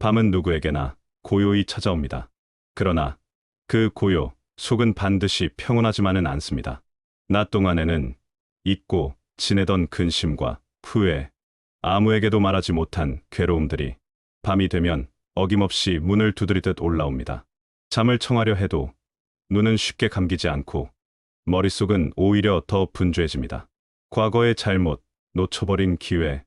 밤은 누구에게나 고요히 찾아옵니다. 그러나 그 고요 속은 반드시 평온하지만은 않습니다. 낮 동안에는 잊고 지내던 근심과 후회, 아무에게도 말하지 못한 괴로움들이 밤이 되면 어김없이 문을 두드리듯 올라옵니다. 잠을 청하려 해도 눈은 쉽게 감기지 않고 머릿속은 오히려 더 분주해집니다. 과거의 잘못, 놓쳐버린 기회,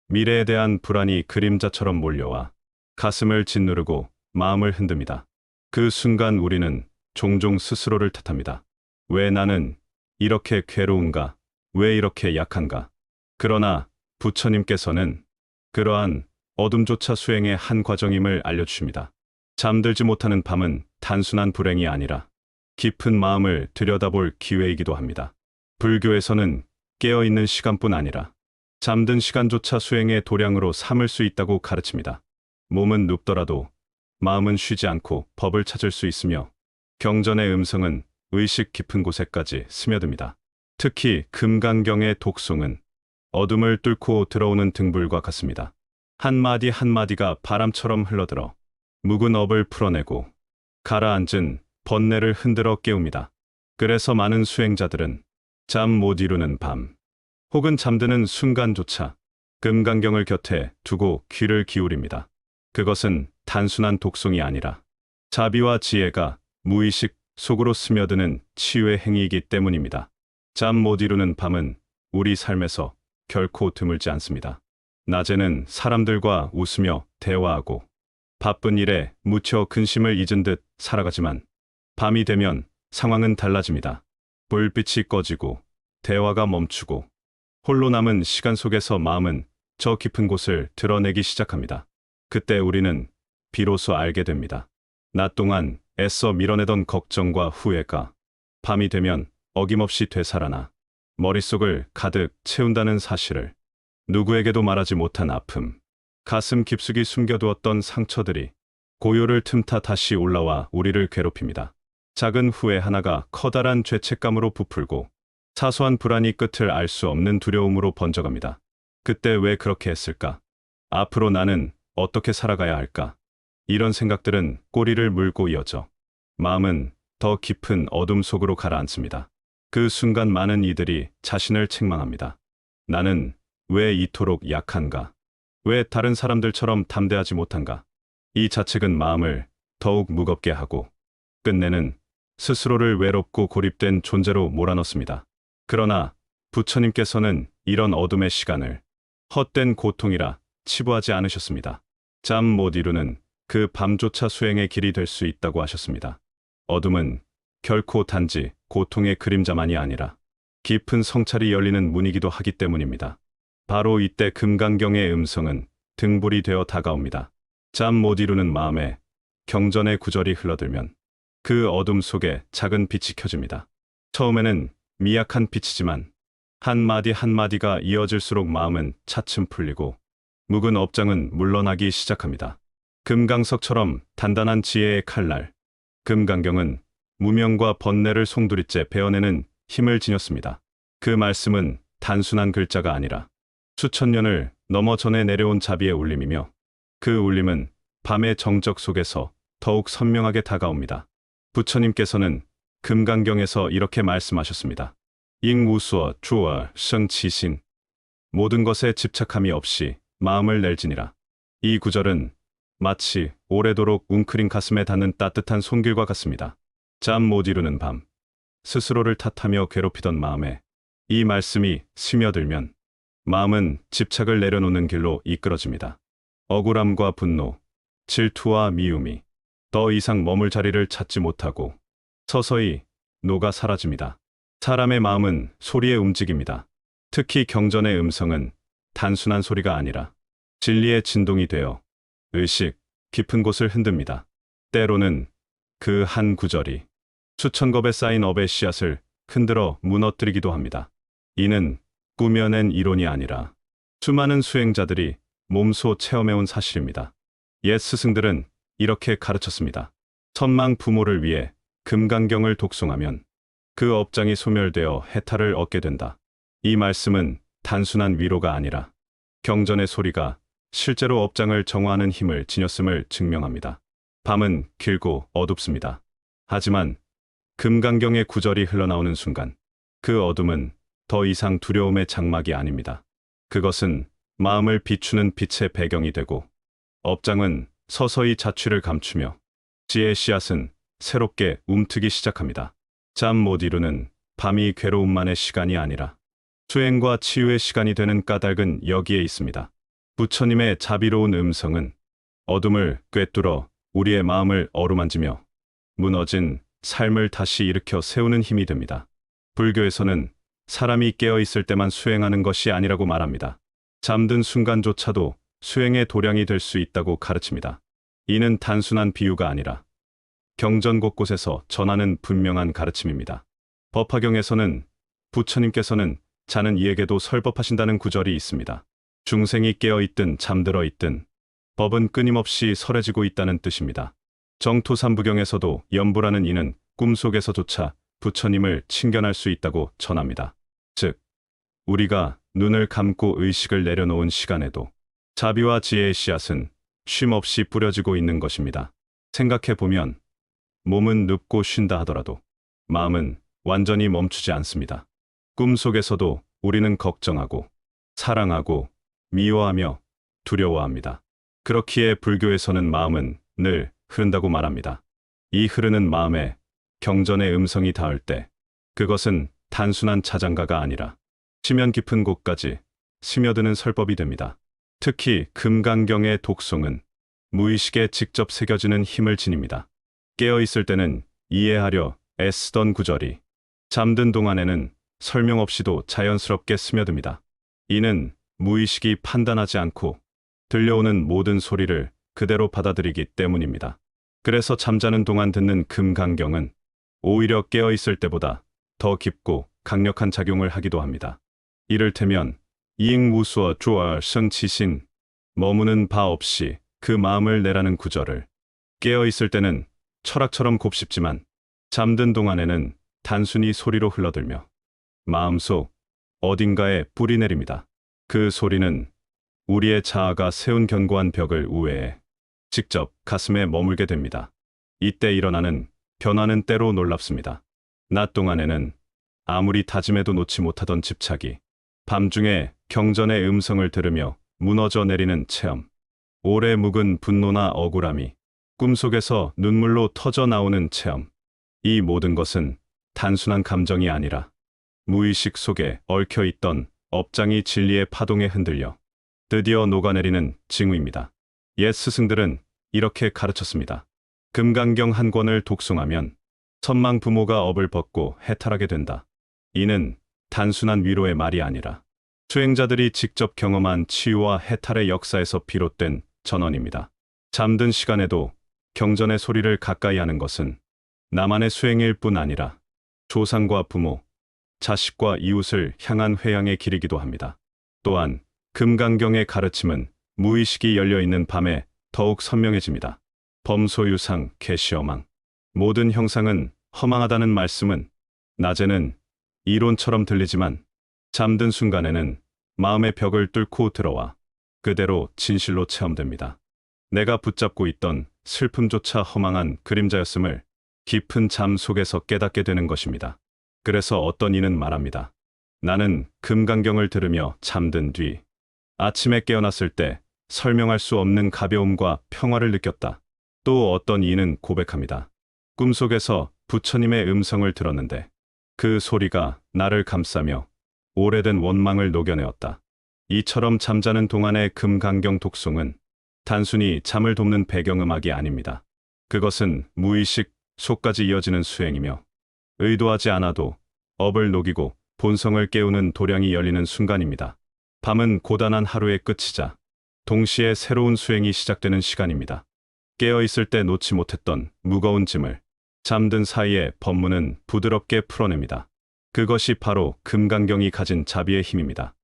미래에 대한 불안이 그림자처럼 몰려와 가슴을 짓누르고 마음을 흔듭니다. 그 순간 우리는 종종 스스로를 탓합니다. 왜 나는 이렇게 괴로운가? 왜 이렇게 약한가? 그러나 부처님께서는 그러한 어둠조차 수행의 한 과정임을 알려주십니다. 잠들지 못하는 밤은 단순한 불행이 아니라 깊은 마음을 들여다볼 기회이기도 합니다. 불교에서는 깨어있는 시간뿐 아니라 잠든 시간조차 수행의 도량으로 삼을 수 있다고 가르칩니다. 몸은 눕더라도 마음은 쉬지 않고 법을 찾을 수 있으며 경전의 음성은 의식 깊은 곳에까지 스며듭니다. 특히 금강경의 독송은 어둠을 뚫고 들어오는 등불과 같습니다. 한마디 한마디가 바람처럼 흘러들어 묵은 업을 풀어내고 가라앉은 번뇌를 흔들어 깨웁니다. 그래서 많은 수행자들은 잠 못 이루는 밤 혹은 잠드는 순간조차 금강경을 곁에 두고 귀를 기울입니다. 그것은 단순한 독송이 아니라 자비와 지혜가 무의식 속으로 스며드는 치유의 행위이기 때문입니다. 잠 못 이루는 밤은 우리 삶에서 결코 드물지 않습니다. 낮에는 사람들과 웃으며 대화하고 바쁜 일에 묻혀 근심을 잊은 듯 살아가지만 밤이 되면 상황은 달라집니다. 불빛이 꺼지고 대화가 멈추고 홀로 남은 시간 속에서 마음은 저 깊은 곳을 드러내기 시작합니다. 그때 우리는 비로소 알게 됩니다. 낮 동안 애써 밀어내던 걱정과 후회가 밤이 되면 어김없이 되살아나 머릿속을 가득 채운다는 사실을, 누구에게도 말하지 못한 아픔, 가슴 깊숙이 숨겨두었던 상처들이 고요를 틈타 다시 올라와 우리를 괴롭힙니다. 작은 후회 하나가 커다란 죄책감으로 부풀고 사소한 불안이 끝을 알 수 없는 두려움으로 번져갑니다. 그때 왜 그렇게 했을까? 앞으로 나는 어떻게 살아가야 할까? 이런 생각들은 꼬리를 물고 이어져 마음은 더 깊은 어둠 속으로 가라앉습니다. 그 순간 많은 이들이 자신을 책망합니다. 나는 왜 이토록 약한가? 왜 다른 사람들처럼 담대하지 못한가? 이 자책은 마음을 더욱 무겁게 하고 끝내는 스스로를 외롭고 고립된 존재로 몰아넣습니다. 그러나 부처님께서는 이런 어둠의 시간을 헛된 고통이라 치부하지 않으셨습니다. 잠 못 이루는 그 밤조차 수행의 길이 될 수 있다고 하셨습니다. 어둠은 결코 단지 고통의 그림자만이 아니라 깊은 성찰이 열리는 문이기도 하기 때문입니다. 바로 이때 금강경의 음성은 등불이 되어 다가옵니다. 잠 못 이루는 마음에 경전의 구절이 흘러들면 그 어둠 속에 작은 빛이 켜집니다. 처음에는 미약한 빛이지만 한마디 한마디가 이어질수록 마음은 차츰 풀리고 묵은 업장은 물러나기 시작합니다. 금강석처럼 단단한 지혜의 칼날, 금강경은 무명과 번뇌를 송두리째 베어내는 힘을 지녔습니다. 그 말씀은 단순한 글자가 아니라 수천 년을 넘어 전해 내려온 자비의 울림이며 그 울림은 밤의 정적 속에서 더욱 선명하게 다가옵니다. 부처님께서는 금강경에서 이렇게 말씀하셨습니다. 잉우수어 주어 성치신, 모든 것에 집착함이 없이 마음을 낼지니라. 이 구절은 마치 오래도록 웅크린 가슴에 닿는 따뜻한 손길과 같습니다. 잠 못 이루는 밤, 스스로를 탓하며 괴롭히던 마음에 이 말씀이 스며들면 마음은 집착을 내려놓는 길로 이끌어집니다. 억울함과 분노, 질투와 미움이 더 이상 머물 자리를 찾지 못하고 서서히 녹아 사라집니다. 사람의 마음은 소리에 움직입니다. 특히 경전의 음성은 단순한 소리가 아니라 진리의 진동이 되어 의식 깊은 곳을 흔듭니다. 때로는 그 한 구절이 수천 겁에 쌓인 업의 씨앗을 흔들어 무너뜨리기도 합니다. 이는 꾸며낸 이론이 아니라 수많은 수행자들이 몸소 체험해온 사실입니다. 옛 스승들은 이렇게 가르쳤습니다. 선망 부모를 위해 금강경을 독송하면 그 업장이 소멸되어 해탈을 얻게 된다. 이 말씀은 단순한 위로가 아니라 경전의 소리가 실제로 업장을 정화하는 힘을 지녔음을 증명합니다. 밤은 길고 어둡습니다. 하지만 금강경의 구절이 흘러나오는 순간 그 어둠은 더 이상 두려움의 장막이 아닙니다. 그것은 마음을 비추는 빛의 배경이 되고 업장은 서서히 자취를 감추며 지혜의 씨앗은 새롭게 움트기 시작합니다. 잠 못 이루는 밤이 괴로움만의 시간이 아니라 수행과 치유의 시간이 되는 까닭은 여기에 있습니다. 부처님의 자비로운 음성은 어둠을 꿰뚫어 우리의 마음을 어루만지며 무너진 삶을 다시 일으켜 세우는 힘이 됩니다. 불교에서는 사람이 깨어있을 때만 수행하는 것이 아니라고 말합니다. 잠든 순간조차도 수행의 도량이 될 수 있다고 가르칩니다. 이는 단순한 비유가 아니라 경전 곳곳에서 전하는 분명한 가르침입니다. 법화경에서는 부처님께서는 자는 이에게도 설법하신다는 구절이 있습니다. 중생이 깨어있든 잠들어 있든 법은 끊임없이 설해지고 있다는 뜻입니다. 정토삼부경에서도 염부라는 이는 꿈속에서조차 부처님을 친견할 수 있다고 전합니다. 즉, 우리가 눈을 감고 의식을 내려놓은 시간에도 자비와 지혜의 씨앗은 쉼없이 뿌려지고 있는 것입니다. 생각해보면 몸은 눕고 쉰다 하더라도 마음은 완전히 멈추지 않습니다. 꿈속에서도 우리는 걱정하고 사랑하고 미워하며 두려워합니다. 그렇기에 불교에서는 마음은 늘 흐른다고 말합니다. 이 흐르는 마음에 경전의 음성이 닿을 때 그것은 단순한 자장가가 아니라 심연 깊은 곳까지 스며드는 설법이 됩니다. 특히 금강경의 독송은 무의식에 직접 새겨지는 힘을 지닙니다. 깨어있을 때는 이해하려 애쓰던 구절이 잠든 동안에는 설명 없이도 자연스럽게 스며듭니다. 이는 무의식이 판단하지 않고 들려오는 모든 소리를 그대로 받아들이기 때문입니다. 그래서 잠자는 동안 듣는 금강경은 오히려 깨어있을 때보다 더 깊고 강력한 작용을 하기도 합니다. 이를테면 이응무수어 조어 성치신 머무는 바 없이 그 마음을 내라는 구절을 깨어있을 때는 철학처럼 곱씹지만 잠든 동안에는 단순히 소리로 흘러들며 마음속 어딘가에 뿌리 내립니다. 그 소리는 우리의 자아가 세운 견고한 벽을 우회해 직접 가슴에 머물게 됩니다. 이때 일어나는 변화는 때로 놀랍습니다. 낮 동안에는 아무리 다짐해도 놓지 못하던 집착이 밤중에 경전의 음성을 들으며 무너져 내리는 체험, 오래 묵은 분노나 억울함이 꿈속에서 눈물로 터져 나오는 체험, 이 모든 것은 단순한 감정이 아니라 무의식 속에 얽혀있던 업장이 진리의 파동에 흔들려 드디어 녹아내리는 징후입니다. 옛 스승들은 이렇게 가르쳤습니다. 금강경 한 권을 독송하면 선망 부모가 업을 벗고 해탈하게 된다. 이는 단순한 위로의 말이 아니라 수행자들이 직접 경험한 치유와 해탈의 역사에서 비롯된 전언입니다. 잠든 시간에도 경전의 소리를 가까이 하는 것은 나만의 수행일 뿐 아니라 조상과 부모, 자식과 이웃을 향한 회양의 길이기도 합니다. 또한 금강경의 가르침은 무의식이 열려있는 밤에 더욱 선명해집니다. 범소유상, 개시어망. 모든 형상은 허망하다는 말씀은 낮에는 이론처럼 들리지만 잠든 순간에는 마음의 벽을 뚫고 들어와 그대로 진실로 체험됩니다. 내가 붙잡고 있던 슬픔조차 허망한 그림자였음을 깊은 잠 속에서 깨닫게 되는 것입니다. 그래서 어떤 이는 말합니다. 나는 금강경을 들으며 잠든 뒤 아침에 깨어났을 때 설명할 수 없는 가벼움과 평화를 느꼈다. 또 어떤 이는 고백합니다. 꿈속에서 부처님의 음성을 들었는데 그 소리가 나를 감싸며 오래된 원망을 녹여내었다. 이처럼 잠자는 동안의 금강경 독송은 단순히 잠을 돕는 배경음악이 아닙니다. 그것은 무의식 속까지 이어지는 수행이며 의도하지 않아도 업을 녹이고 본성을 깨우는 도량이 열리는 순간입니다. 밤은 고단한 하루의 끝이자 동시에 새로운 수행이 시작되는 시간입니다. 깨어있을 때 놓지 못했던 무거운 짐을 잠든 사이에 법문은 부드럽게 풀어냅니다. 그것이 바로 금강경이 가진 자비의 힘입니다.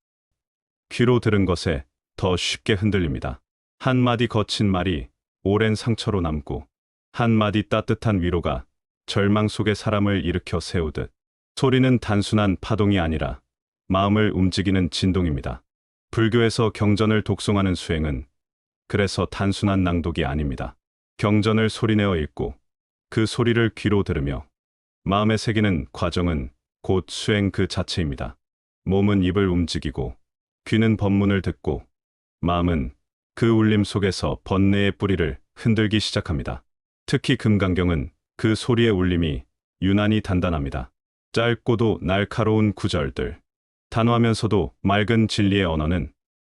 귀로 들은 것에 더 쉽게 흔들립니다. 한마디 거친 말이 오랜 상처로 남고 한마디 따뜻한 위로가 절망 속의 사람을 일으켜 세우듯 소리는 단순한 파동이 아니라 마음을 움직이는 진동입니다. 불교에서 경전을 독송하는 수행은 그래서 단순한 낭독이 아닙니다. 경전을 소리내어 읽고 그 소리를 귀로 들으며 마음에 새기는 과정은 곧 수행 그 자체입니다. 몸은 입을 움직이고 귀는 법문을 듣고 마음은 그 울림 속에서 번뇌의 뿌리를 흔들기 시작합니다. 특히 금강경은 그 소리의 울림이 유난히 단단합니다. 짧고도 날카로운 구절들, 단호하면서도 맑은 진리의 언어는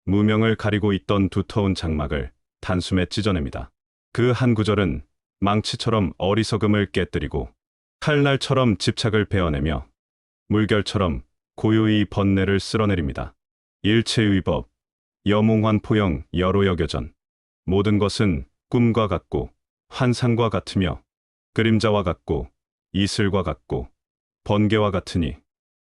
무명을 가리고 있던 두터운 장막을 단숨에 찢어냅니다. 그 한 구절은 망치처럼 어리석음을 깨뜨리고 칼날처럼 집착을 베어내며 물결처럼 고요히 번뇌를 쓸어내립니다. 일체의 법, 여몽환포영 여로여겨전. 모든 것은 꿈과 같고 환상과 같으며 그림자와 같고 이슬과 같고 번개와 같으니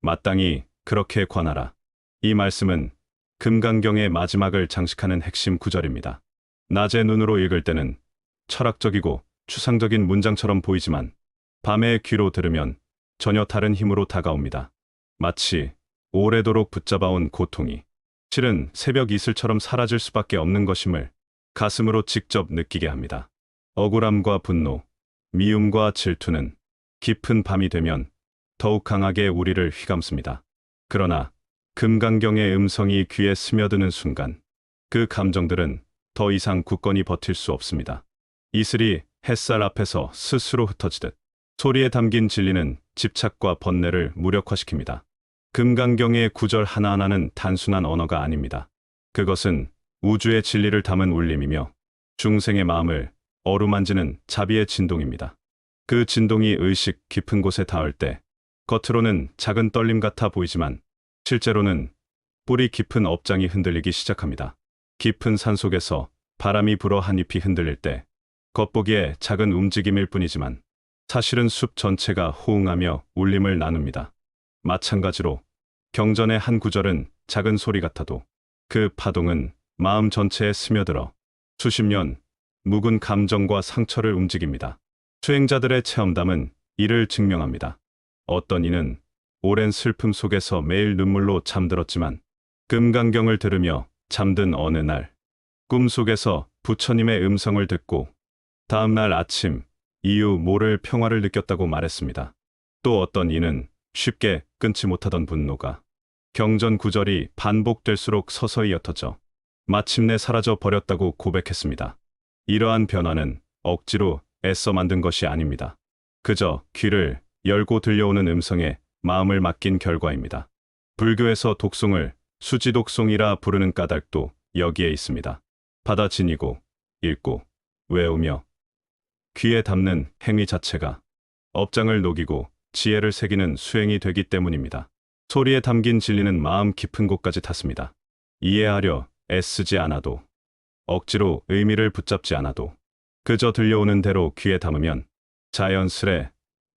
마땅히 그렇게 관하라. 이 말씀은 금강경의 마지막을 장식하는 핵심 구절입니다. 낮의 눈으로 읽을 때는 철학적이고 추상적인 문장처럼 보이지만 밤의 귀로 들으면 전혀 다른 힘으로 다가옵니다. 마치 오래도록 붙잡아온 고통이 실은 새벽 이슬처럼 사라질 수밖에 없는 것임을 가슴으로 직접 느끼게 합니다. 억울함과 분노, 미움과 질투는 깊은 밤이 되면 더욱 강하게 우리를 휘감습니다. 그러나 금강경의 음성이 귀에 스며드는 순간 그 감정들은 더 이상 굳건히 버틸 수 없습니다. 이슬이 햇살 앞에서 스스로 흩어지듯 소리에 담긴 진리는 집착과 번뇌를 무력화시킵니다. 금강경의 구절 하나하나는 단순한 언어가 아닙니다. 그것은 우주의 진리를 담은 울림이며 중생의 마음을 어루만지는 자비의 진동입니다. 그 진동이 의식 깊은 곳에 닿을 때 겉으로는 작은 떨림 같아 보이지만 실제로는 뿌리 깊은 업장이 흔들리기 시작합니다. 깊은 산속에서 바람이 불어 한 잎이 흔들릴 때 겉보기에 작은 움직임일 뿐이지만 사실은 숲 전체가 호응하며 울림을 나눕니다. 마찬가지로 경전의 한 구절은 작은 소리 같아도 그 파동은 마음 전체에 스며들어 수십 년 묵은 감정과 상처를 움직입니다. 수행자들의 체험담은 이를 증명합니다. 어떤 이는 오랜 슬픔 속에서 매일 눈물로 잠들었지만 금강경을 들으며 잠든 어느 날 꿈속에서 부처님의 음성을 듣고 다음 날 아침 이유 모를 평화를 느꼈다고 말했습니다. 또 어떤 이는 쉽게 끊지 못하던 분노가 경전 구절이 반복될수록 서서히 옅어져 마침내 사라져 버렸다고 고백했습니다. 이러한 변화는 억지로 애써 만든 것이 아닙니다. 그저 귀를 열고 들려오는 음성에 마음을 맡긴 결과입니다. 불교에서 독송을 수지독송이라 부르는 까닭도 여기에 있습니다. 받아 지니고 읽고 외우며 귀에 담는 행위 자체가 업장을 녹이고 지혜를 새기는 수행이 되기 때문입니다. 소리에 담긴 진리는 마음 깊은 곳까지 닿습니다. 이해하려 애쓰지 않아도, 억지로 의미를 붙잡지 않아도 그저 들려오는 대로 귀에 담으면 자연스레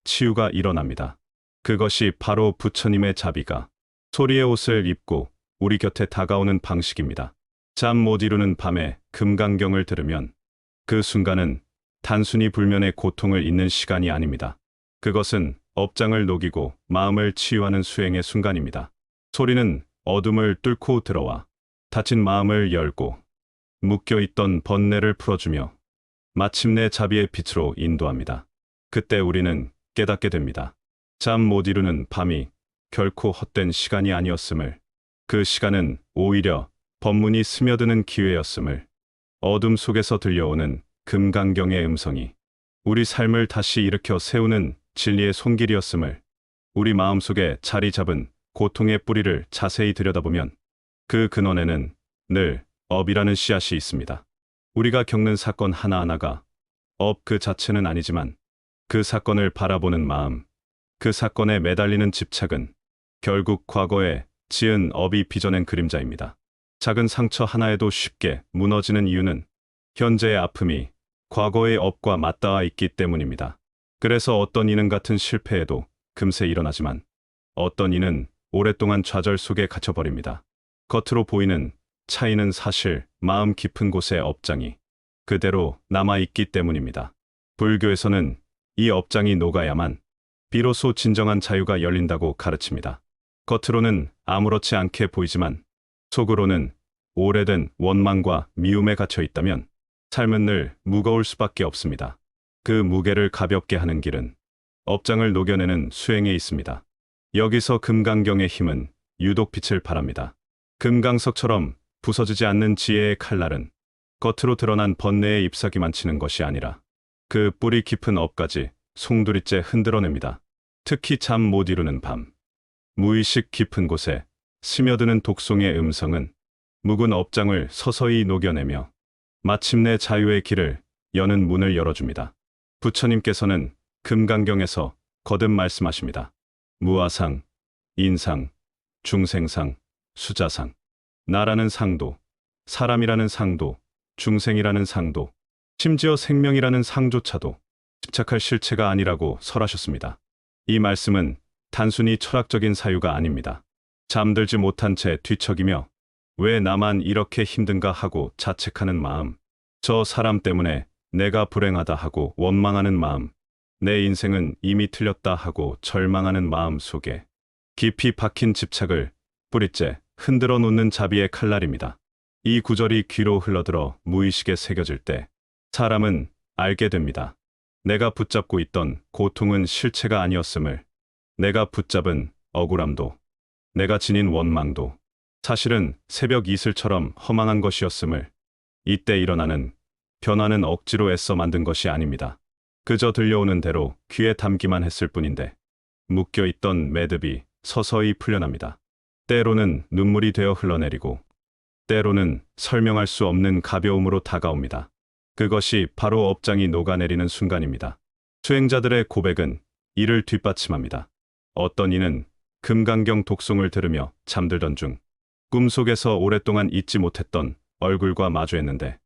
치유가 일어납니다. 그것이 바로 부처님의 자비가 소리의 옷을 입고 우리 곁에 다가오는 방식입니다. 잠 못 이루는 밤에 금강경을 들으면 그 순간은 단순히 불면의 고통을 잊는 시간이 아닙니다. 그것은 업장을 녹이고 마음을 치유하는 수행의 순간입니다. 소리는 어둠을 뚫고 들어와 닫힌 마음을 열고 묶여있던 번뇌를 풀어주며 마침내 자비의 빛으로 인도합니다. 그때 우리는 깨닫게 됩니다. 잠 못 이루는 밤이 결코 헛된 시간이 아니었음을, 그 시간은 오히려 법문이 스며드는 기회였음을, 어둠 속에서 들려오는 금강경의 음성이 우리 삶을 다시 일으켜 세우는 진리의 손길이었음을, 우리 마음속에 자리 잡은 고통의 뿌리를 자세히 들여다보면 그 근원에는 늘 업이라는 씨앗이 있습니다. 우리가 겪는 사건 하나하나가 업 그 자체는 아니지만 그 사건을 바라보는 마음, 그 사건에 매달리는 집착은 결국 과거에 지은 업이 빚어낸 그림자입니다. 작은 상처 하나에도 쉽게 무너지는 이유는 현재의 아픔이 과거의 업과 맞닿아 있기 때문입니다. 그래서 어떤 이는 같은 실패에도 금세 일어나지만 어떤 이는 오랫동안 좌절 속에 갇혀버립니다. 겉으로 보이는 차이는 사실 마음 깊은 곳의 업장이 그대로 남아있기 때문입니다. 불교에서는 이 업장이 녹아야만 비로소 진정한 자유가 열린다고 가르칩니다. 겉으로는 아무렇지 않게 보이지만 속으로는 오래된 원망과 미움에 갇혀 있다면 삶은 늘 무거울 수밖에 없습니다. 그 무게를 가볍게 하는 길은 업장을 녹여내는 수행에 있습니다. 여기서 금강경의 힘은 유독 빛을 발합니다. 금강석처럼 부서지지 않는 지혜의 칼날은 겉으로 드러난 번뇌의 잎사귀만 치는 것이 아니라 그 뿌리 깊은 업까지 송두리째 흔들어냅니다. 특히 잠 못 이루는 밤, 무의식 깊은 곳에 스며드는 독송의 음성은 묵은 업장을 서서히 녹여내며 마침내 자유의 길을 여는 문을 열어줍니다. 부처님께서는 금강경에서 거듭 말씀하십니다. 무아상, 인상, 중생상, 수자상, 나라는 상도, 사람이라는 상도, 중생이라는 상도, 심지어 생명이라는 상조차도 집착할 실체가 아니라고 설하셨습니다. 이 말씀은 단순히 철학적인 사유가 아닙니다. 잠들지 못한 채 뒤척이며 왜 나만 이렇게 힘든가 하고 자책하는 마음, 저 사람 때문에 내가 불행하다 하고 원망하는 마음, 내 인생은 이미 틀렸다 하고 절망하는 마음 속에 깊이 박힌 집착을 뿌리째 흔들어 놓는 자비의 칼날입니다. 이 구절이 귀로 흘러들어 무의식에 새겨질 때 사람은 알게 됩니다. 내가 붙잡고 있던 고통은 실체가 아니었음을, 내가 붙잡은 억울함도, 내가 지닌 원망도 사실은 새벽 이슬처럼 허망한 것이었음을, 이때 일어나는 변화는 억지로 애써 만든 것이 아닙니다. 그저 들려오는 대로 귀에 담기만 했을 뿐인데 묶여있던 매듭이 서서히 풀려납니다. 때로는 눈물이 되어 흘러내리고 때로는 설명할 수 없는 가벼움으로 다가옵니다. 그것이 바로 업장이 녹아내리는 순간입니다. 수행자들의 고백은 이를 뒷받침합니다. 어떤 이는 금강경 독송을 들으며 잠들던 중 꿈속에서 오랫동안 잊지 못했던 얼굴과 마주했는데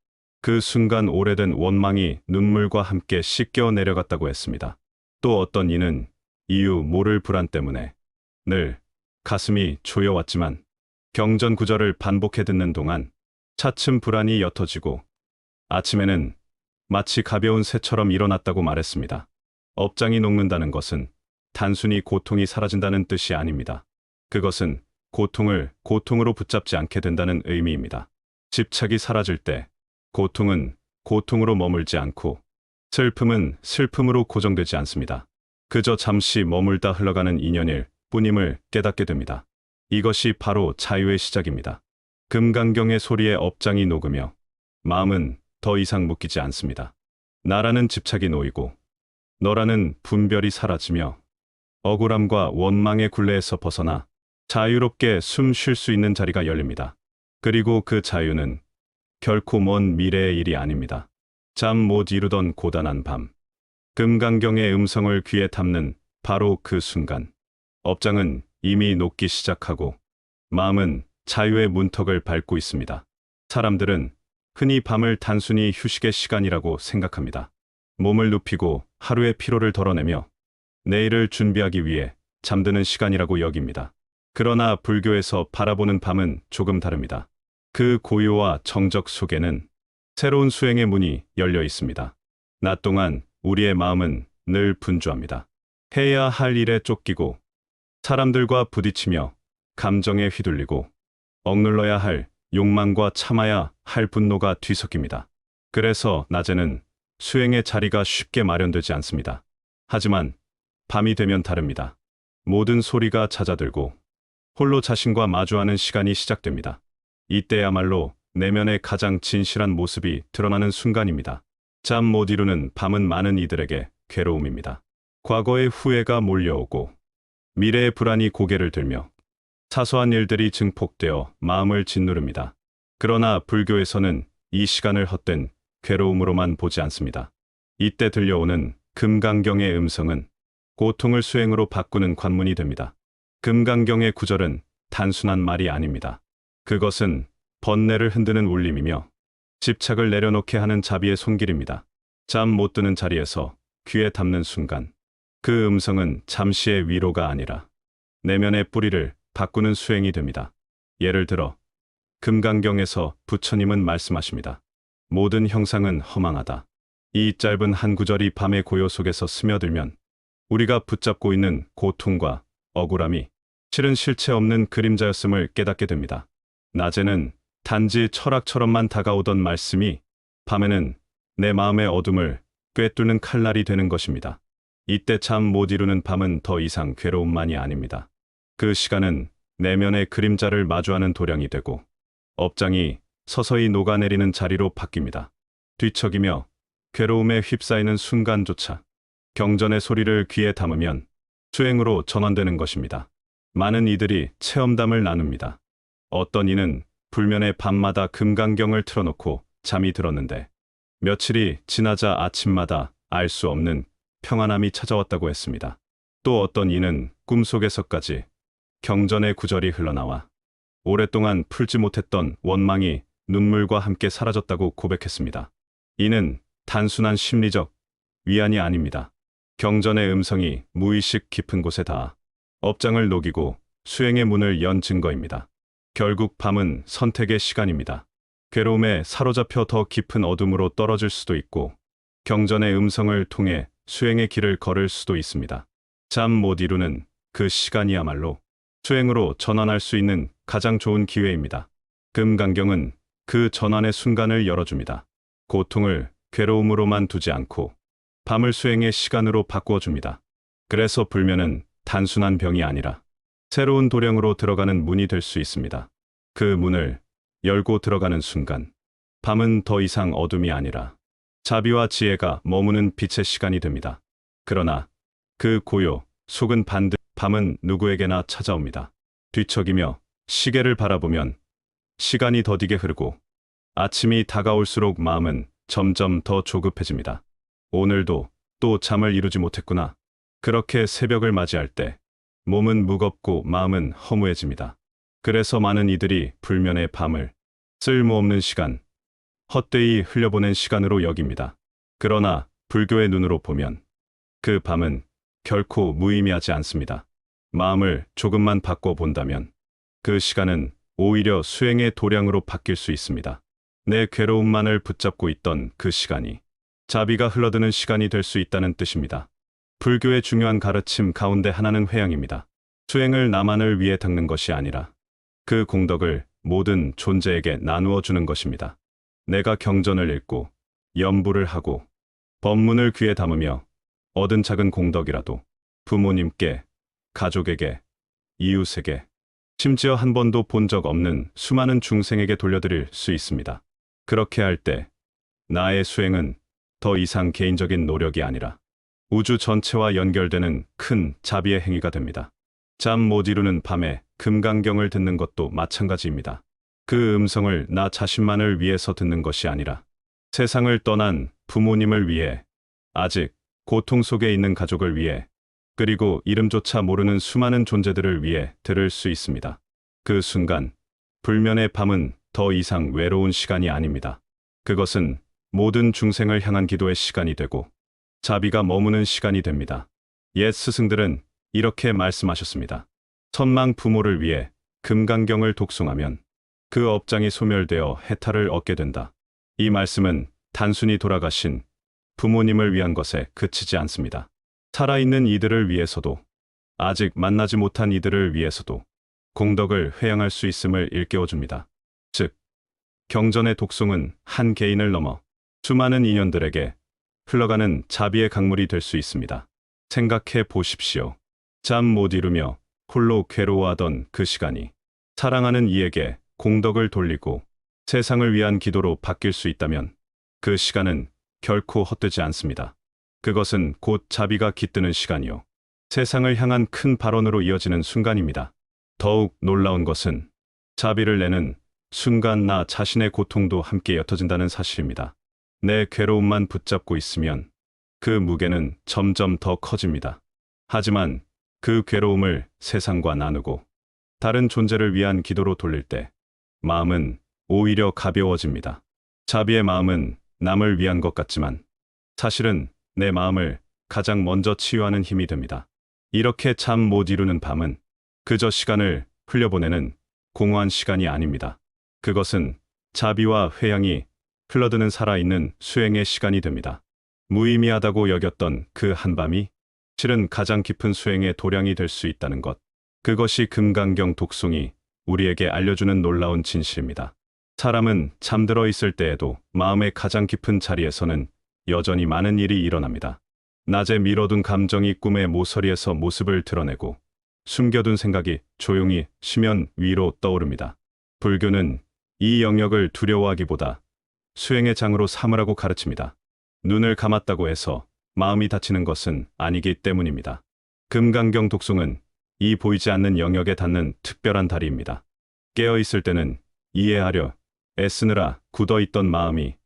그 순간 오래된 원망이 눈물과 함께 씻겨 내려갔다고 했습니다. 또 어떤 이는 이유 모를 불안 때문에 늘 가슴이 조여왔지만 경전 구절을 반복해 듣는 동안 차츰 불안이 옅어지고 아침에는 마치 가벼운 새처럼 일어났다고 말했습니다. 업장이 녹는다는 것은 단순히 고통이 사라진다는 뜻이 아닙니다. 그것은 고통을 고통으로 붙잡지 않게 된다는 의미입니다. 집착이 사라질 때 고통은 고통으로 머물지 않고 슬픔은 슬픔으로 고정되지 않습니다. 그저 잠시 머물다 흘러가는 인연일 뿐임을 깨닫게 됩니다. 이것이 바로 자유의 시작입니다. 금강경의 소리에 업장이 녹으며 마음은 더 이상 묶이지 않습니다. 나라는 집착이 놓이고 너라는 분별이 사라지며 억울함과 원망의 굴레에서 벗어나 자유롭게 숨 쉴 수 있는 자리가 열립니다. 그리고 그 자유는 결코 먼 미래의 일이 아닙니다. 잠 못 이루던 고단한 밤, 금강경의 음성을 귀에 담는 바로 그 순간, 업장은 이미 녹기 시작하고 마음은 자유의 문턱을 밟고 있습니다. 사람들은 흔히 밤을 단순히 휴식의 시간이라고 생각합니다. 몸을 눕히고 하루의 피로를 덜어내며 내일을 준비하기 위해 잠드는 시간이라고 여깁니다. 그러나 불교에서 바라보는 밤은 조금 다릅니다. 그 고요와 정적 속에는 새로운 수행의 문이 열려 있습니다. 낮 동안 우리의 마음은 늘 분주합니다. 해야 할 일에 쫓기고 사람들과 부딪히며 감정에 휘둘리고 억눌러야 할 욕망과 참아야 할 분노가 뒤섞입니다. 그래서 낮에는 수행의 자리가 쉽게 마련되지 않습니다. 하지만 밤이 되면 다릅니다. 모든 소리가 잦아들고 홀로 자신과 마주하는 시간이 시작됩니다. 이때야말로 내면의 가장 진실한 모습이 드러나는 순간입니다. 잠 못 이루는 밤은 많은 이들에게 괴로움입니다. 과거의 후회가 몰려오고 미래의 불안이 고개를 들며 사소한 일들이 증폭되어 마음을 짓누릅니다. 그러나 불교에서는 이 시간을 헛된 괴로움으로만 보지 않습니다. 이때 들려오는 금강경의 음성은 고통을 수행으로 바꾸는 관문이 됩니다. 금강경의 구절은 단순한 말이 아닙니다. 그것은 번뇌를 흔드는 울림이며 집착을 내려놓게 하는 자비의 손길입니다. 잠 못 드는 자리에서 귀에 담는 순간 그 음성은 잠시의 위로가 아니라 내면의 뿌리를 바꾸는 수행이 됩니다. 예를 들어 금강경에서 부처님은 말씀하십니다. 모든 형상은 허망하다. 이 짧은 한 구절이 밤의 고요 속에서 스며들면 우리가 붙잡고 있는 고통과 억울함이 실은 실체 없는 그림자였음을 깨닫게 됩니다. 낮에는 단지 철학처럼만 다가오던 말씀이 밤에는 내 마음의 어둠을 꿰뚫는 칼날이 되는 것입니다. 이때 잠 못 이루는 밤은 더 이상 괴로움만이 아닙니다. 그 시간은 내면의 그림자를 마주하는 도량이 되고 업장이 서서히 녹아내리는 자리로 바뀝니다. 뒤척이며 괴로움에 휩싸이는 순간조차 경전의 소리를 귀에 담으면 수행으로 전환되는 것입니다. 많은 이들이 체험담을 나눕니다. 어떤 이는 불면의 밤마다 금강경을 틀어놓고 잠이 들었는데 며칠이 지나자 아침마다 알 수 없는 평안함이 찾아왔다고 했습니다. 또 어떤 이는 꿈속에서까지 경전의 구절이 흘러나와 오랫동안 풀지 못했던 원망이 눈물과 함께 사라졌다고 고백했습니다. 이는 단순한 심리적 위안이 아닙니다. 경전의 음성이 무의식 깊은 곳에 닿아 업장을 녹이고 수행의 문을 연 증거입니다. 결국 밤은 선택의 시간입니다. 괴로움에 사로잡혀 더 깊은 어둠으로 떨어질 수도 있고 경전의 음성을 통해 수행의 길을 걸을 수도 있습니다. 잠 못 이루는 그 시간이야말로 수행으로 전환할 수 있는 가장 좋은 기회입니다. 금강경은 그 전환의 순간을 열어줍니다. 고통을 괴로움으로만 두지 않고 밤을 수행의 시간으로 바꾸어 줍니다. 그래서 불면은 단순한 병이 아니라 새로운 도량으로 들어가는 문이 될 수 있습니다. 그 문을 열고 들어가는 순간 밤은 더 이상 어둠이 아니라 자비와 지혜가 머무는 빛의 시간이 됩니다. 그러나 그 고요 속은 반드 밤은 누구에게나 찾아옵니다. 뒤척이며 시계를 바라보면 시간이 더디게 흐르고 아침이 다가올수록 마음은 점점 더 조급해집니다. 오늘도 또 잠을 이루지 못했구나. 그렇게 새벽을 맞이할 때 몸은 무겁고 마음은 허무해집니다. 그래서 많은 이들이 불면의 밤을 쓸모없는 시간, 헛되이 흘려보낸 시간으로 여깁니다. 그러나 불교의 눈으로 보면 그 밤은 결코 무의미하지 않습니다. 마음을 조금만 바꿔본다면 그 시간은 오히려 수행의 도량으로 바뀔 수 있습니다. 내 괴로움만을 붙잡고 있던 그 시간이 자비가 흘러드는 시간이 될 수 있다는 뜻입니다. 불교의 중요한 가르침 가운데 하나는 회양입니다. 수행을 나만을 위해 닦는 것이 아니라 그 공덕을 모든 존재에게 나누어 주는 것입니다. 내가 경전을 읽고 염불을 하고 법문을 귀에 담으며 얻은 작은 공덕이라도 부모님께, 가족에게, 이웃에게, 심지어 한 번도 본 적 없는 수많은 중생에게 돌려드릴 수 있습니다. 그렇게 할 때 나의 수행은 더 이상 개인적인 노력이 아니라 우주 전체와 연결되는 큰 자비의 행위가 됩니다. 잠 못 이루는 밤에 금강경을 듣는 것도 마찬가지입니다. 그 음성을 나 자신만을 위해서 듣는 것이 아니라 세상을 떠난 부모님을 위해, 아직 고통 속에 있는 가족을 위해, 그리고 이름조차 모르는 수많은 존재들을 위해 들을 수 있습니다. 그 순간 불면의 밤은 더 이상 외로운 시간이 아닙니다. 그것은 모든 중생을 향한 기도의 시간이 되고 자비가 머무는 시간이 됩니다. 옛 스승들은 이렇게 말씀하셨습니다. 선망 부모를 위해 금강경을 독송하면 그 업장이 소멸되어 해탈을 얻게 된다. 이 말씀은 단순히 돌아가신 부모님을 위한 것에 그치지 않습니다. 살아있는 이들을 위해서도, 아직 만나지 못한 이들을 위해서도 공덕을 회양할 수 있음을 일깨워줍니다. 즉, 경전의 독송은 한 개인을 넘어 수많은 인연들에게 흘러가는 자비의 강물이 될 수 있습니다. 생각해 보십시오. 잠 못 이루며 홀로 괴로워하던 그 시간이 사랑하는 이에게 공덕을 돌리고 세상을 위한 기도로 바뀔 수 있다면 그 시간은 결코 헛되지 않습니다. 그것은 곧 자비가 깃드는 시간이요, 세상을 향한 큰 발언으로 이어지는 순간입니다. 더욱 놀라운 것은 자비를 내는 순간 나 자신의 고통도 함께 옅어진다는 사실입니다. 내 괴로움만 붙잡고 있으면 그 무게는 점점 더 커집니다. 하지만 그 괴로움을 세상과 나누고 다른 존재를 위한 기도로 돌릴 때 마음은 오히려 가벼워집니다. 자비의 마음은 남을 위한 것 같지만 사실은 내 마음을 가장 먼저 치유하는 힘이 됩니다. 이렇게 잠 못 이루는 밤은 그저 시간을 흘려보내는 공허한 시간이 아닙니다. 그것은 자비와 회양이 흘러드는 살아있는 수행의 시간이 됩니다. 무의미하다고 여겼던 그 한밤이 실은 가장 깊은 수행의 도량이 될 수 있다는 것. 그것이 금강경 독송이 우리에게 알려주는 놀라운 진실입니다. 사람은 잠들어 있을 때에도 마음의 가장 깊은 자리에서는 여전히 많은 일이 일어납니다. 낮에 미뤄둔 감정이 꿈의 모서리에서 모습을 드러내고 숨겨둔 생각이 조용히 수면 위로 떠오릅니다. 불교는 이 영역을 두려워하기보다 수행의 장으로 삼으라고 가르칩니다. 눈을 감았다고 해서 마음이 닫히는 것은 아니기 때문입니다. 금강경 독송은 이 보이지 않는 영역에 닿는 특별한 다리입니다. 깨어있을 때는 이해하려 애쓰느라 굳어있던 마음이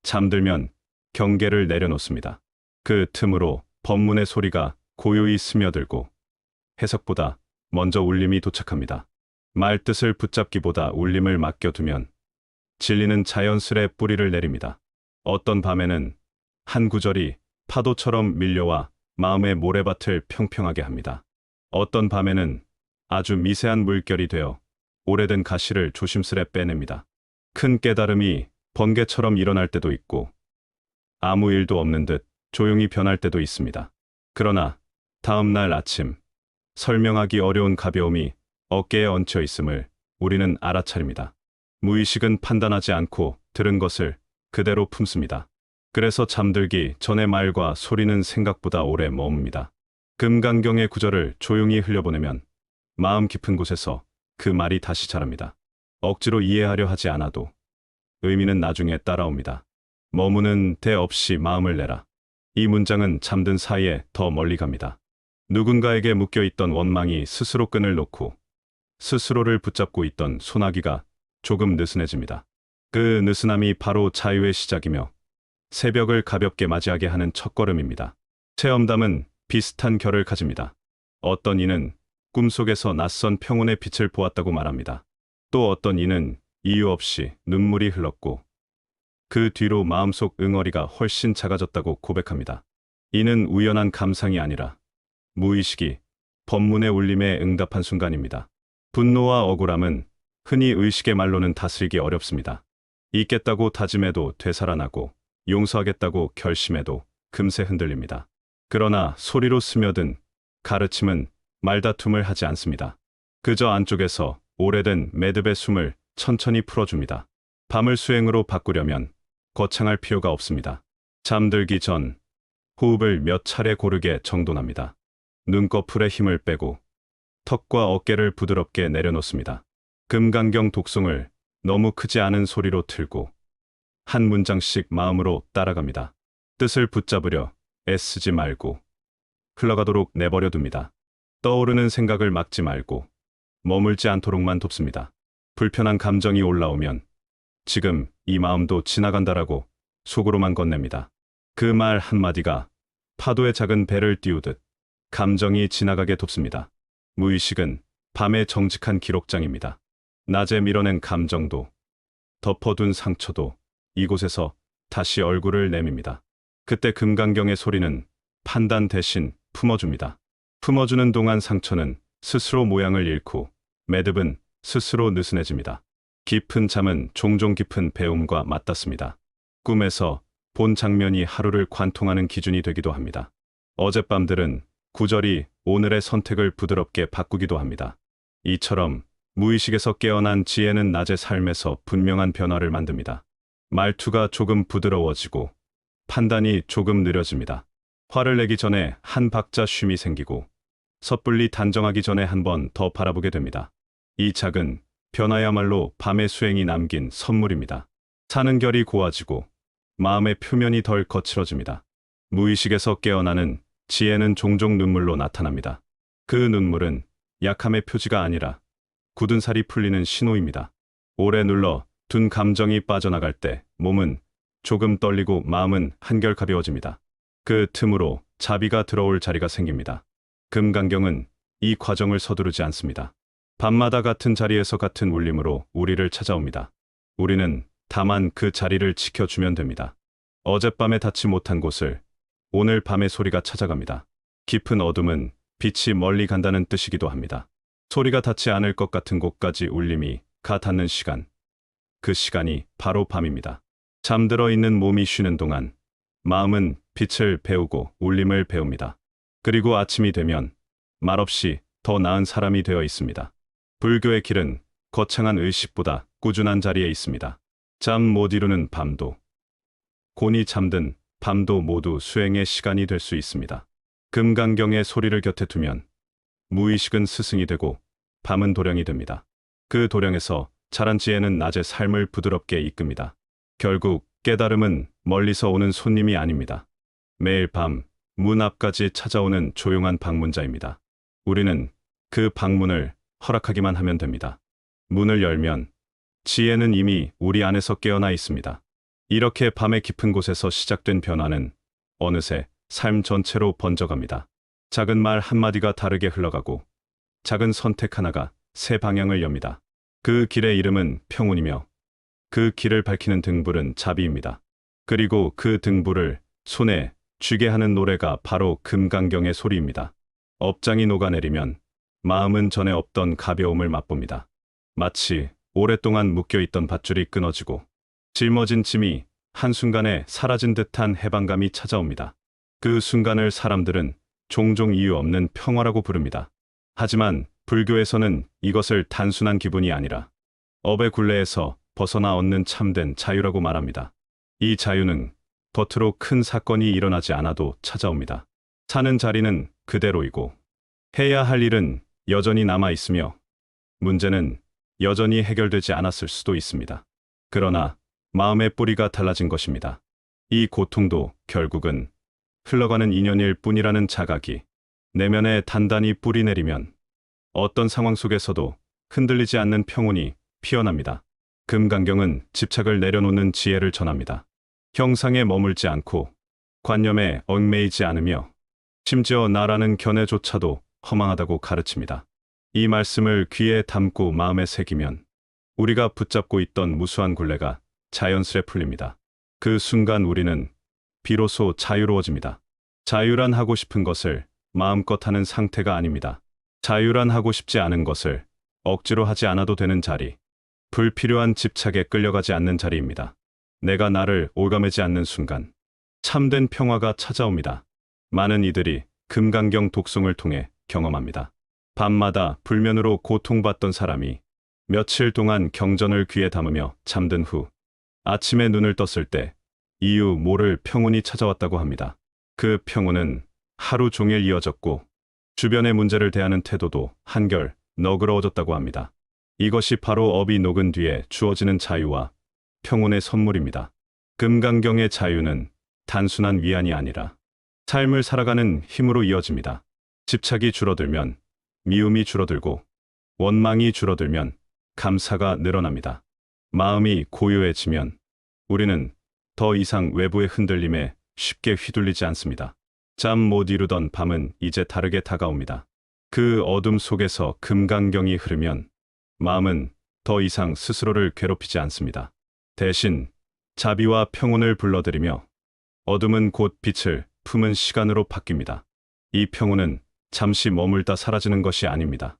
잠들면 경계를 내려놓습니다. 그 틈으로 법문의 소리가 고요히 스며들고 해석보다 먼저 울림이 도착합니다. 말 뜻을 붙잡기보다 울림을 맡겨두면 진리는 자연스레 뿌리를 내립니다. 어떤 밤에는 한 구절이 파도처럼 밀려와 마음의 모래밭을 평평하게 합니다. 어떤 밤에는 아주 미세한 물결이 되어 오래된 가시를 조심스레 빼냅니다. 큰 깨달음이 번개처럼 일어날 때도 있고 아무 일도 없는 듯 조용히 변할 때도 있습니다. 그러나 다음 날 아침 설명하기 어려운 가벼움이 어깨에 얹혀 있음을 우리는 알아차립니다. 무의식은 판단하지 않고 들은 것을 그대로 품습니다. 그래서 잠들기 전의 말과 소리는 생각보다 오래 머뭅니다. 금강경의 구절을 조용히 흘려보내면 마음 깊은 곳에서 그 말이 다시 자랍니다. 억지로 이해하려 하지 않아도 의미는 나중에 따라옵니다. 머무는 데 없이 마음을 내라. 이 문장은 잠든 사이에 더 멀리 갑니다. 누군가에게 묶여있던 원망이 스스로 끈을 놓고 스스로를 붙잡고 있던 소나기가 조금 느슨해집니다. 그 느슨함이 바로 자유의 시작이며 새벽을 가볍게 맞이하게 하는 첫걸음입니다. 체험담은 비슷한 결을 가집니다. 어떤 이는 꿈속에서 낯선 평온의 빛을 보았다고 말합니다. 또 어떤 이는 이유 없이 눈물이 흘렀고 그 뒤로 마음속 응어리가 훨씬 작아졌다고 고백합니다. 이는 우연한 감상이 아니라 무의식이 법문의 울림에 응답한 순간입니다. 분노와 억울함은 흔히 의식의 말로는 다스리기 어렵습니다. 잊겠다고 다짐해도 되살아나고 용서하겠다고 결심해도 금세 흔들립니다. 그러나 소리로 스며든 가르침은 말다툼을 하지 않습니다. 그저 안쪽에서 오래된 매듭의 숨을 천천히 풀어줍니다. 밤을 수행으로 바꾸려면 거창할 필요가 없습니다. 잠들기 전 호흡을 몇 차례 고르게 정돈합니다. 눈꺼풀에 힘을 빼고 턱과 어깨를 부드럽게 내려놓습니다. 금강경 독송을 너무 크지 않은 소리로 틀고 한 문장씩 마음으로 따라갑니다. 뜻을 붙잡으려 애쓰지 말고 흘러가도록 내버려 둡니다. 떠오르는 생각을 막지 말고 머물지 않도록만 돕습니다. 불편한 감정이 올라오면 지금 이 마음도 지나간다라고 속으로만 건넵니다. 그 말 한마디가 파도의 작은 배를 띄우듯 감정이 지나가게 돕습니다. 무의식은 밤의 정직한 기록장입니다. 낮에 밀어낸 감정도 덮어둔 상처도 이곳에서 다시 얼굴을 내밉니다. 그때 금강경의 소리는 판단 대신 품어줍니다. 품어주는 동안 상처는 스스로 모양을 잃고 매듭은 스스로 느슨해집니다. 깊은 잠은 종종 깊은 배움과 맞닿습니다. 꿈에서 본 장면이 하루를 관통하는 기준이 되기도 합니다. 어젯밤들은 구절이 오늘의 선택을 부드럽게 바꾸기도 합니다. 이처럼 무의식에서 깨어난 지혜는 낮의 삶에서 분명한 변화를 만듭니다. 말투가 조금 부드러워지고 판단이 조금 느려집니다. 화를 내기 전에 한 박자 쉼이 생기고 섣불리 단정하기 전에 한 번 더 바라보게 됩니다. 이 작은 변화야말로 밤의 수행이 남긴 선물입니다. 사는 결이 고와지고 마음의 표면이 덜 거칠어집니다. 무의식에서 깨어나는 지혜는 종종 눈물로 나타납니다. 그 눈물은 약함의 표지가 아니라 굳은 살이 풀리는 신호입니다. 오래 눌러 둔 감정이 빠져나갈 때 몸은 조금 떨리고 마음은 한결 가벼워집니다. 그 틈으로 자비가 들어올 자리가 생깁니다. 금강경은 이 과정을 서두르지 않습니다. 밤마다 같은 자리에서 같은 울림으로 우리를 찾아옵니다. 우리는 다만 그 자리를 지켜주면 됩니다. 어젯밤에 닿지 못한 곳을 오늘 밤의 소리가 찾아갑니다. 깊은 어둠은 빛이 멀리 간다는 뜻이기도 합니다. 소리가 닿지 않을 것 같은 곳까지 울림이 가 닿는 시간. 그 시간이 바로 밤입니다. 잠들어 있는 몸이 쉬는 동안 마음은 빛을 배우고 울림을 배웁니다. 그리고 아침이 되면 말없이 더 나은 사람이 되어 있습니다. 불교의 길은 거창한 의식보다 꾸준한 자리에 있습니다. 잠 못 이루는 밤도, 곤히 잠든 밤도 모두 수행의 시간이 될 수 있습니다. 금강경의 소리를 곁에 두면 무의식은 스승이 되고 밤은 도령이 됩니다. 그 도령에서 자란 지혜는 낮의 삶을 부드럽게 이끕니다. 결국 깨달음은 멀리서 오는 손님이 아닙니다. 매일 밤 문 앞까지 찾아오는 조용한 방문자입니다. 우리는 그 방문을 허락하기만 하면 됩니다. 문을 열면 지혜는 이미 우리 안에서 깨어나 있습니다. 이렇게 밤의 깊은 곳에서 시작된 변화는 어느새 삶 전체로 번져갑니다. 작은 말 한마디가 다르게 흘러가고 작은 선택 하나가 새 방향을 엽니다. 그 길의 이름은 평온이며 그 길을 밝히는 등불은 자비입니다. 그리고 그 등불을 손에 쥐게 하는 노래가 바로 금강경의 소리입니다. 업장이 녹아내리면 마음은 전에 없던 가벼움을 맛봅니다. 마치 오랫동안 묶여있던 밧줄이 끊어지고 짊어진 짐이 한순간에 사라진 듯한 해방감이 찾아옵니다. 그 순간을 사람들은 종종 이유 없는 평화라고 부릅니다. 하지만 불교에서는 이것을 단순한 기분이 아니라 업의 굴레에서 벗어나 얻는 참된 자유라고 말합니다. 이 자유는 겉으로 큰 사건이 일어나지 않아도 찾아옵니다. 사는 자리는 그대로이고 해야 할 일은 여전히 남아 있으며 문제는 여전히 해결되지 않았을 수도 있습니다. 그러나 마음의 뿌리가 달라진 것입니다. 이 고통도 결국은 흘러가는 인연일 뿐이라는 자각이 내면에 단단히 뿌리 내리면 어떤 상황 속에서도 흔들리지 않는 평온이 피어납니다. 금강경은 집착을 내려놓는 지혜를 전합니다. 형상에 머물지 않고 관념에 얽매이지 않으며 심지어 나라는 견해조차도 허망하다고 가르칩니다. 이 말씀을 귀에 담고 마음에 새기면 우리가 붙잡고 있던 무수한 굴레가 자연스레 풀립니다. 그 순간 우리는 비로소 자유로워집니다. 자유란 하고 싶은 것을 마음껏 하는 상태가 아닙니다. 자유란 하고 싶지 않은 것을 억지로 하지 않아도 되는 자리, 불필요한 집착에 끌려가지 않는 자리입니다. 내가 나를 올가매지 않는 순간 참된 평화가 찾아옵니다. 많은 이들이 금강경 독송을 통해 경험합니다. 밤마다 불면으로 고통받던 사람이 며칠 동안 경전을 귀에 담으며 잠든 후 아침에 눈을 떴을 때 이유 모를 평온이 찾아왔다고 합니다. 그 평온은 하루 종일 이어졌고 주변의 문제를 대하는 태도도 한결 너그러워졌다고 합니다. 이것이 바로 업이 녹은 뒤에 주어지는 자유와 평온의 선물입니다. 금강경의 자유는 단순한 위안이 아니라 삶을 살아가는 힘으로 이어집니다. 집착이 줄어들면 미움이 줄어들고 원망이 줄어들면 감사가 늘어납니다. 마음이 고요해지면 우리는 더 이상 외부의 흔들림에 쉽게 휘둘리지 않습니다. 잠 못 이루던 밤은 이제 다르게 다가옵니다. 그 어둠 속에서 금강경이 흐르면 마음은 더 이상 스스로를 괴롭히지 않습니다. 대신 자비와 평온을 불러들이며 어둠은 곧 빛을 품은 시간으로 바뀝니다. 이 평온은 잠시 머물다 사라지는 것이 아닙니다.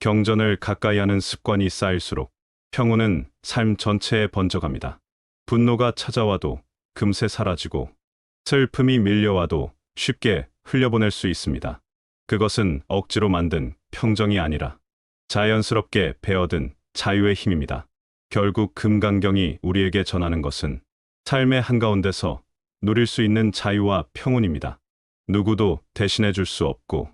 경전을 가까이 하는 습관이 쌓일수록 평온은 삶 전체에 번져갑니다. 분노가 찾아와도 금세 사라지고 슬픔이 밀려와도 쉽게 흘려보낼 수 있습니다. 그것은 억지로 만든 평정이 아니라 자연스럽게 배어든 자유의 힘입니다. 결국 금강경이 우리에게 전하는 것은 삶의 한가운데서 누릴 수 있는 자유와 평온입니다. 누구도 대신해 줄 수 없고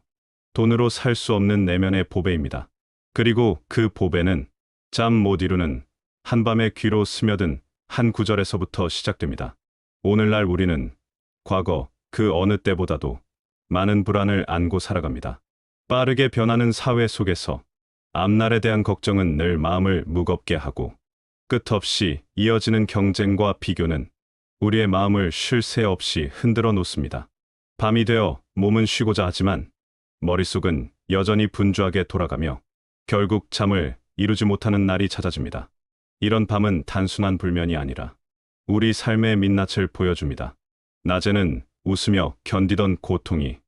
돈으로 살 수 없는 내면의 보배입니다. 그리고 그 보배는 잠 못 이루는 한밤의 귀로 스며든 한 구절에서부터 시작됩니다. 오늘날 우리는 과거 그 어느 때보다도 많은 불안을 안고 살아갑니다. 빠르게 변하는 사회 속에서 앞날에 대한 걱정은 늘 마음을 무겁게 하고 끝없이 이어지는 경쟁과 비교는 우리의 마음을 쉴 새 없이 흔들어 놓습니다. 밤이 되어 몸은 쉬고자 하지만 머릿속은 여전히 분주하게 돌아가며 결국 잠을 이루지 못하는 날이 찾아집니다. 이런 밤은 단순한 불면이 아니라 우리 삶의 민낯을 보여줍니다. 낮에는 웃으며 견디던 고통이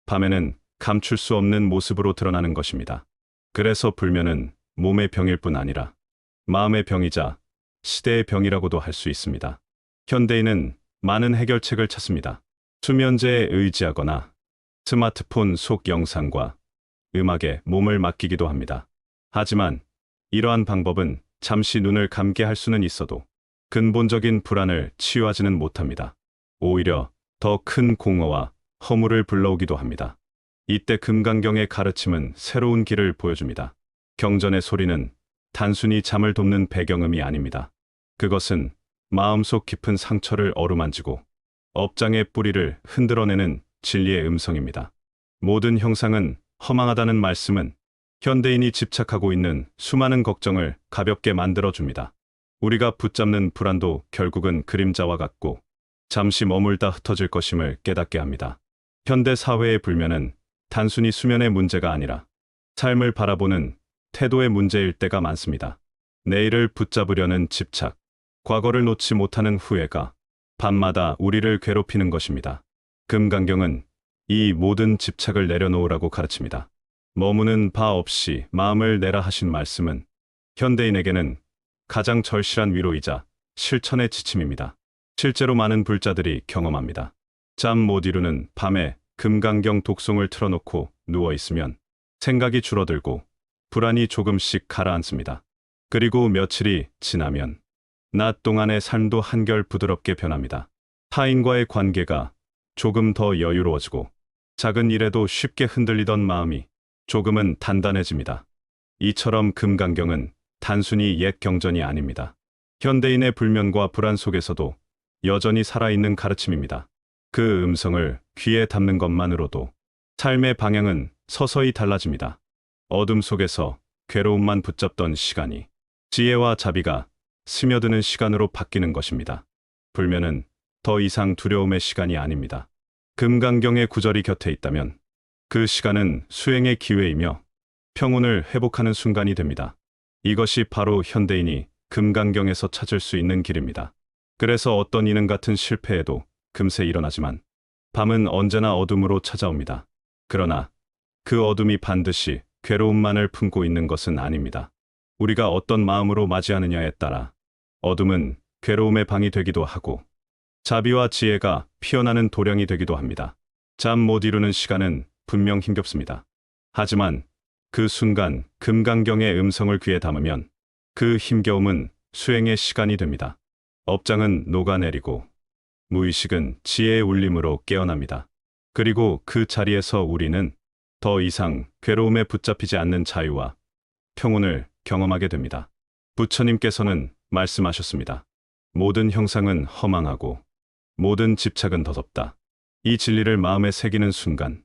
밤에는 감출 수 없는 모습으로 드러나는 것입니다. 그래서 불면은 몸의 병일 뿐 아니라 마음의 병이자 시대의 병이라고도 할 수 있습니다. 현대인은 많은 해결책을 찾습니다. 수면제에 의지하거나 스마트폰 속 영상과 음악에 몸을 맡기기도 합니다. 하지만 이러한 방법은 잠시 눈을 감게 할 수는 있어도 근본적인 불안을 치유하지는 못합니다. 오히려 더 큰 공허와 허물을 불러오기도 합니다. 이때 금강경의 가르침은 새로운 길을 보여줍니다. 경전의 소리는 단순히 잠을 돕는 배경음이 아닙니다. 그것은 마음속 깊은 상처를 어루만지고 업장의 뿌리를 흔들어내는 진리의 음성입니다. 모든 형상은 허망하다는 말씀은 현대인이 집착하고 있는 수많은 걱정을 가볍게 만들어줍니다. 우리가 붙잡는 불안도 결국은 그림자와 같고 잠시 머물다 흩어질 것임을 깨닫게 합니다. 현대 사회의 불면은 단순히 수면의 문제가 아니라 삶을 바라보는 태도의 문제일 때가 많습니다. 내일을 붙잡으려는 집착, 과거를 놓지 못하는 후회가 밤마다 우리를 괴롭히는 것입니다. 금강경은 이 모든 집착을 내려놓으라고 가르칩니다. 머무는 바 없이 마음을 내라 하신 말씀은 현대인에게는 가장 절실한 위로이자 실천의 지침입니다. 실제로 많은 불자들이 경험합니다. 잠 못 이루는 밤에 금강경 독송을 틀어놓고 누워있으면 생각이 줄어들고 불안이 조금씩 가라앉습니다. 그리고 며칠이 지나면 낮 동안의 삶도 한결 부드럽게 변합니다. 타인과의 관계가 조금 더 여유로워지고 작은 일에도 쉽게 흔들리던 마음이 조금은 단단해집니다. 이처럼 금강경은 단순히 옛 경전이 아닙니다. 현대인의 불면과 불안 속에서도 여전히 살아있는 가르침입니다. 그 음성을 귀에 담는 것만으로도 삶의 방향은 서서히 달라집니다. 어둠 속에서 괴로움만 붙잡던 시간이 지혜와 자비가 스며드는 시간으로 바뀌는 것입니다. 불면은 더 이상 두려움의 시간이 아닙니다. 금강경의 구절이 곁에 있다면 그 시간은 수행의 기회이며 평온을 회복하는 순간이 됩니다. 이것이 바로 현대인이 금강경에서 찾을 수 있는 길입니다. 그래서 어떤 이는 같은 실패에도 금세 일어나지만 밤은 언제나 어둠으로 찾아옵니다. 그러나 그 어둠이 반드시 괴로움만을 품고 있는 것은 아닙니다. 우리가 어떤 마음으로 맞이하느냐에 따라 어둠은 괴로움의 방이 되기도 하고 자비와 지혜가 피어나는 도량이 되기도 합니다. 잠 못 이루는 시간은 분명 힘겹습니다. 하지만 그 순간 금강경의 음성을 귀에 담으면 그 힘겨움은 수행의 시간이 됩니다. 업장은 녹아내리고 무의식은 지혜의 울림으로 깨어납니다. 그리고 그 자리에서 우리는 더 이상 괴로움에 붙잡히지 않는 자유와 평온을 경험하게 됩니다. 부처님께서는 말씀하셨습니다. 모든 형상은 허망하고 모든 집착은 더덥다. 이 진리를 마음에 새기는 순간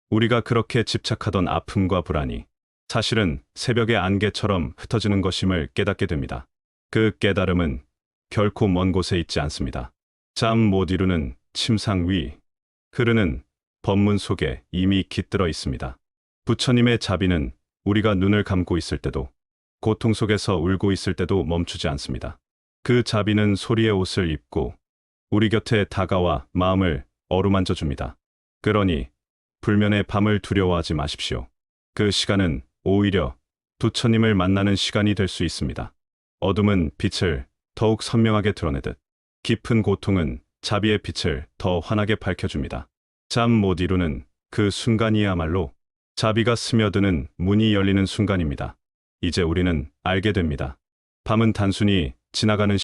우리가 그렇게 집착하던 아픔과 불안이 사실은 새벽의 안개처럼 흩어지는 것임을 깨닫게 됩니다. 그 깨달음은 결코 먼 곳에 있지 않습니다. 잠 못 이루는 침상 위 흐르는 법문 속에 이미 깃들어 있습니다. 부처님의 자비는 우리가 눈을 감고 있을 때도 고통 속에서 울고 있을 때도 멈추지 않습니다. 그 자비는 소리의 옷을 입고 우리 곁에 다가와 마음을 어루만져 줍니다. 그러니 불면의 밤을 두려워하지 마십시오. 그 시간은 오히려 부처님을 만나는 시간이 될 수 있습니다. 어둠은 빛을 더욱 선명하게 드러내듯 깊은 고통은 자비의 빛을 더 환하게 밝혀줍니다. 잠 못 이루는 그 순간이야말로 자비가 스며드는 문이 열리는 순간입니다. 이제 우리는 알게 됩니다. 밤은 단순히 지나가는